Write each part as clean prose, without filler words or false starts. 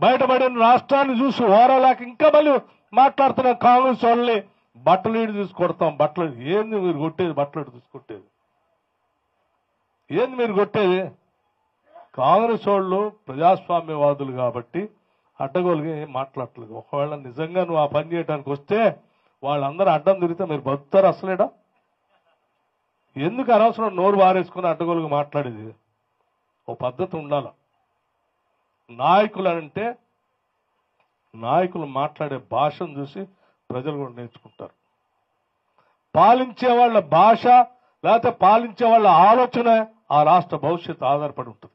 బయటపడిన రాష్ట్రాన్ని చూసి ఓరలేక ఇంకా మళ్ళీ మాట్లాడుతున్న కాంగ్రెస్ వాళ్ళని బట్టలు ఇటు తీసుకొడతాం. బట్టలు ఏంది మీరు కొట్టేది? బట్టలు ఇటు తీసుకొట్టేది ఏంది మీరు కొట్టేది? కాంగ్రెస్ వాళ్ళు ప్రజాస్వామ్యవాదులు కాబట్టి అడ్డగోలుగా ఏం మాట్లాడట్లేదు. ఒకవేళ నిజంగా నువ్వు ఆ పని చేయడానికి వస్తే వాళ్ళందరూ అడ్డం తిరిగితే మీరు బతుకుతారు అసలేడా? ఎందుకు అనవసరం నోరు వారేసుకుని అడ్డగోలుగా మాట్లాడేది? ఓ పద్ధతి ఉండాల. నాయకులు మాట్లాడే భాషను చూసి ప్రజలు కూడా నేర్చుకుంటారు. పాలించే వాళ్ళ భాష లేకపోతే పాలించే వాళ్ళ ఆలోచన ఆ రాష్ట్ర భవిష్యత్తు ఆధారపడి ఉంటుంది.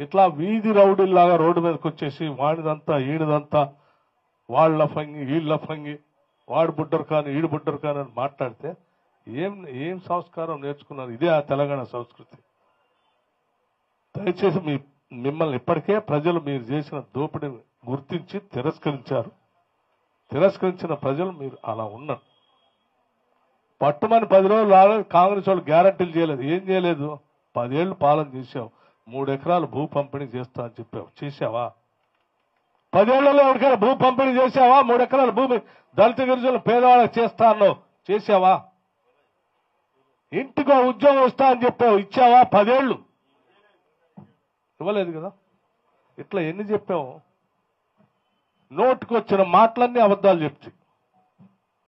ఇట్లా వీధి రౌడీల్లాగా రోడ్డు మీదకి వచ్చేసి వాడిదంతా ఈడిదంతా, వాళ్ళ ఫంగి వీళ్ళ ఫంగి, వాడు బుడ్డరు కాని ఈడు బుడ్డరు కాని అని మాట్లాడితే ఏం సంస్కారం నేర్చుకున్నారు? ఇదే ఆ తెలంగాణ సంస్కృతి. దయచేసి మిమ్మల్ని ఇప్పటికే ప్రజలు మీరు చేసిన దోపిడీని గుర్తించి తిరస్కరించారు. తిరస్కరించిన ప్రజలు మీరు అలా ఉన్నారు. పట్టుమని 10 రోజులు రాలేదు. కాంగ్రెస్ వాళ్ళు గ్యారంటీలు చేయలేదు. ఏం చేయలేదు? 10 ఏళ్లు పాలన చేశావు. 3 ఎకరాలు భూ పంపిణీ చేస్తా అని చెప్పావు. చేశావా? 10 ఏళ్లలో ఎవరికైనా భూ పంపిణీ చేశావా? 3 ఎకరాల భూమి దళిత గిరిజనులు పేదవాళ్ళకి చేస్తా అన్నావు. చేశావా? ఇంటికో ఉద్యోగం వస్తా అని చెప్పావు. ఇచ్చావా? 10 ఏళ్లు ఇవ్వలేదు కదా. ఇట్లా ఎన్ని చెప్పావు? నోటుకు వచ్చిన మాటలన్నీ అబద్ధాలు చెప్తాయి.